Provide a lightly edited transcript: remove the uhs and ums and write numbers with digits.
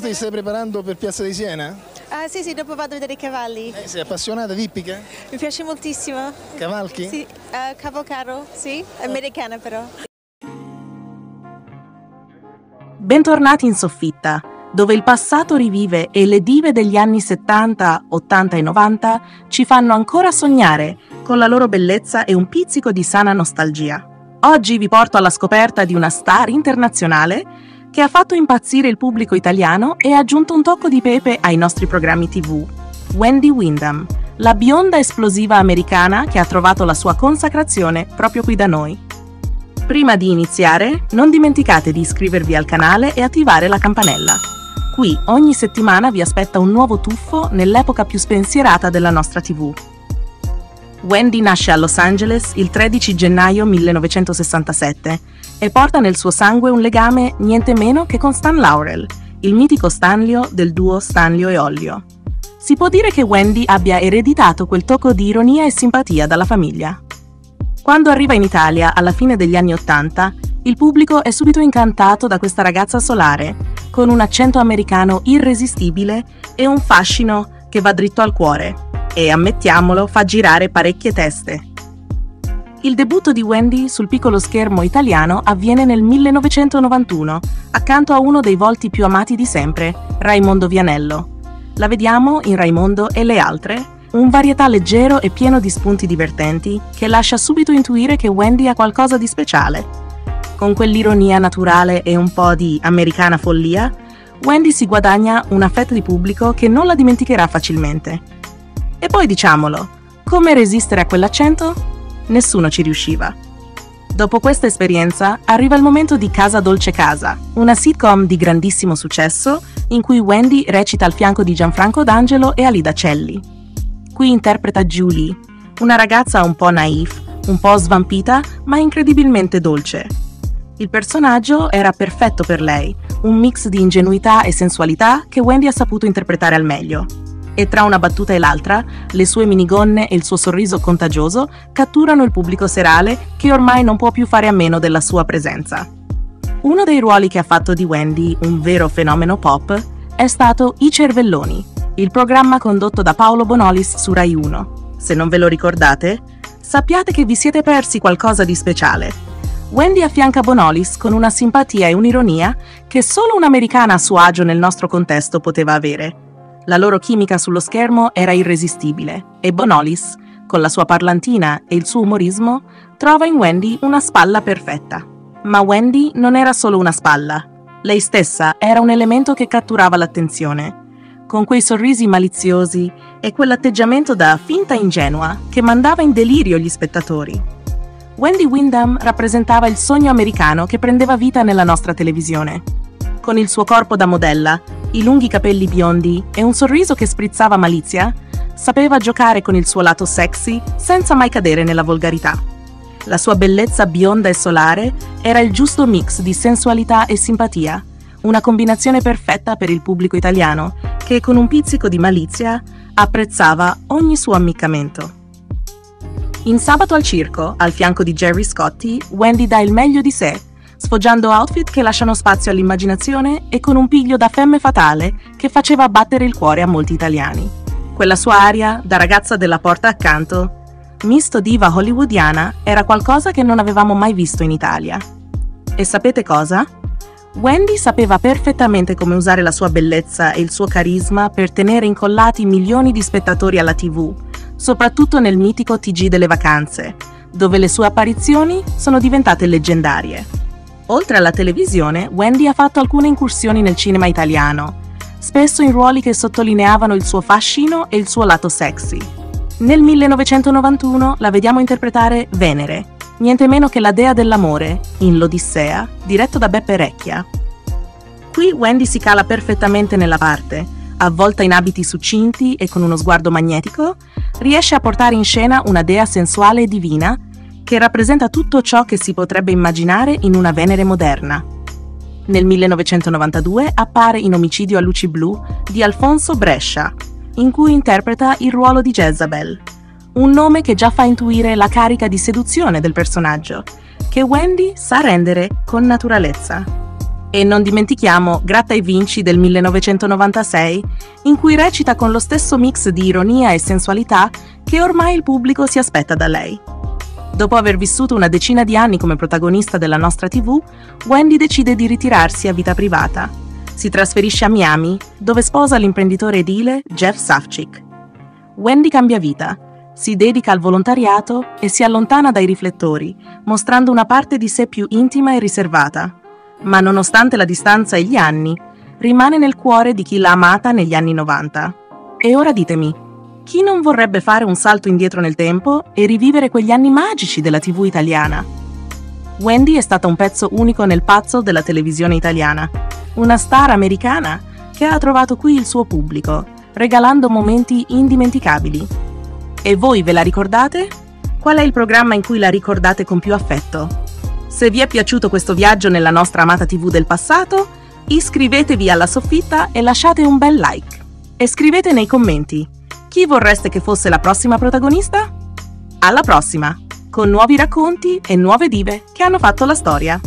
ti stai preparando per Piazza di Siena? Sì, dopo vado a vedere i cavalli. Sei appassionata di ippica? Mi piace moltissimo. Cavalchi? Sì, cavalcaro, sì, americana però. Bentornati in soffitta, dove il passato rivive e le dive degli anni 70, 80 e 90 ci fanno ancora sognare con la loro bellezza e un pizzico di sana nostalgia. Oggi vi porto alla scoperta di una star internazionale che ha fatto impazzire il pubblico italiano e ha aggiunto un tocco di pepe ai nostri programmi TV. Wendy Windham, la bionda esplosiva americana che ha trovato la sua consacrazione proprio qui da noi. Prima di iniziare, non dimenticate di iscrivervi al canale e attivare la campanella. Qui ogni settimana vi aspetta un nuovo tuffo nell'epoca più spensierata della nostra TV. Wendy nasce a Los Angeles il 13 gennaio 1967 e porta nel suo sangue un legame niente meno che con Stan Laurel, il mitico Stanlio del duo Stanlio e Ollio. Si può dire che Wendy abbia ereditato quel tocco di ironia e simpatia dalla famiglia. Quando arriva in Italia alla fine degli anni '80, il pubblico è subito incantato da questa ragazza solare, con un accento americano irresistibile e un fascino che va dritto al cuore, e ammettiamolo, fa girare parecchie teste. Il debutto di Wendy sul piccolo schermo italiano avviene nel 1991, accanto a uno dei volti più amati di sempre, Raimondo Vianello. La vediamo in Raimondo e le altre, un varietà leggero e pieno di spunti divertenti che lascia subito intuire che Wendy ha qualcosa di speciale. Con quell'ironia naturale e un po' di americana follia, Wendy si guadagna una fetta di pubblico che non la dimenticherà facilmente. E poi diciamolo, come resistere a quell'accento? Nessuno ci riusciva. Dopo questa esperienza arriva il momento di Casa Dolce Casa, una sitcom di grandissimo successo in cui Wendy recita al fianco di Gianfranco D'Angelo e Alida Celli. Qui interpreta Julie, una ragazza un po' naif, un po' svampita, ma incredibilmente dolce. Il personaggio era perfetto per lei, un mix di ingenuità e sensualità che Wendy ha saputo interpretare al meglio. E tra una battuta e l'altra, le sue minigonne e il suo sorriso contagioso catturano il pubblico serale che ormai non può più fare a meno della sua presenza. Uno dei ruoli che ha fatto di Wendy un vero fenomeno pop è stato I Cervelloni, il programma condotto da Paolo Bonolis su Rai 1. Se non ve lo ricordate, sappiate che vi siete persi qualcosa di speciale. Wendy affianca Bonolis con una simpatia e un'ironia che solo un'americana a suo agio nel nostro contesto poteva avere. La loro chimica sullo schermo era irresistibile e Bonolis, con la sua parlantina e il suo umorismo, trova in Wendy una spalla perfetta. Ma Wendy non era solo una spalla. Lei stessa era un elemento che catturava l'attenzione, con quei sorrisi maliziosi e quell'atteggiamento da finta ingenua che mandava in delirio gli spettatori. Wendy Windham rappresentava il sogno americano che prendeva vita nella nostra televisione. Con il suo corpo da modella, i lunghi capelli biondi e un sorriso che sprizzava malizia, sapeva giocare con il suo lato sexy senza mai cadere nella volgarità. La sua bellezza bionda e solare era il giusto mix di sensualità e simpatia, una combinazione perfetta per il pubblico italiano che con un pizzico di malizia apprezzava ogni suo ammiccamento. In Sabato al circo, al fianco di Gerry Scotti, Wendy dà il meglio di sé, sfoggiando outfit che lasciano spazio all'immaginazione e con un piglio da femme fatale che faceva battere il cuore a molti italiani. Quella sua aria, da ragazza della porta accanto, misto diva hollywoodiana, era qualcosa che non avevamo mai visto in Italia. E sapete cosa? Wendy sapeva perfettamente come usare la sua bellezza e il suo carisma per tenere incollati milioni di spettatori alla TV, soprattutto nel mitico TG delle vacanze, dove le sue apparizioni sono diventate leggendarie. Oltre alla televisione, Wendy ha fatto alcune incursioni nel cinema italiano, spesso in ruoli che sottolineavano il suo fascino e il suo lato sexy. Nel 1991 la vediamo interpretare Venere, niente meno che la dea dell'amore, in L'Odissea, diretto da Beppe Recchia. Qui Wendy si cala perfettamente nella parte, avvolta in abiti succinti e con uno sguardo magnetico, riesce a portare in scena una dea sensuale e divina che rappresenta tutto ciò che si potrebbe immaginare in una Venere moderna. Nel 1992 appare in Omicidio a luci blu di Alfonso Brescia, in cui interpreta il ruolo di Jezabel, un nome che già fa intuire la carica di seduzione del personaggio, che Wendy sa rendere con naturalezza. E non dimentichiamo Gratta e Vinci del 1996, in cui recita con lo stesso mix di ironia e sensualità che ormai il pubblico si aspetta da lei. Dopo aver vissuto una decina di anni come protagonista della nostra TV, Wendy decide di ritirarsi a vita privata. Si trasferisce a Miami, dove sposa l'imprenditore edile Jeff Safcik. Wendy cambia vita, si dedica al volontariato e si allontana dai riflettori, mostrando una parte di sé più intima e riservata. Ma nonostante la distanza e gli anni, rimane nel cuore di chi l'ha amata negli anni 90. E ora ditemi, chi non vorrebbe fare un salto indietro nel tempo e rivivere quegli anni magici della TV italiana? Wendy è stata un pezzo unico nel puzzle della televisione italiana, una star americana che ha trovato qui il suo pubblico, regalando momenti indimenticabili. E voi ve la ricordate? Qual è il programma in cui la ricordate con più affetto? Se vi è piaciuto questo viaggio nella nostra amata TV del passato, iscrivetevi alla Soffitta e lasciate un bel like. E scrivete nei commenti: chi vorreste che fosse la prossima protagonista? Alla prossima, con nuovi racconti e nuove dive che hanno fatto la storia.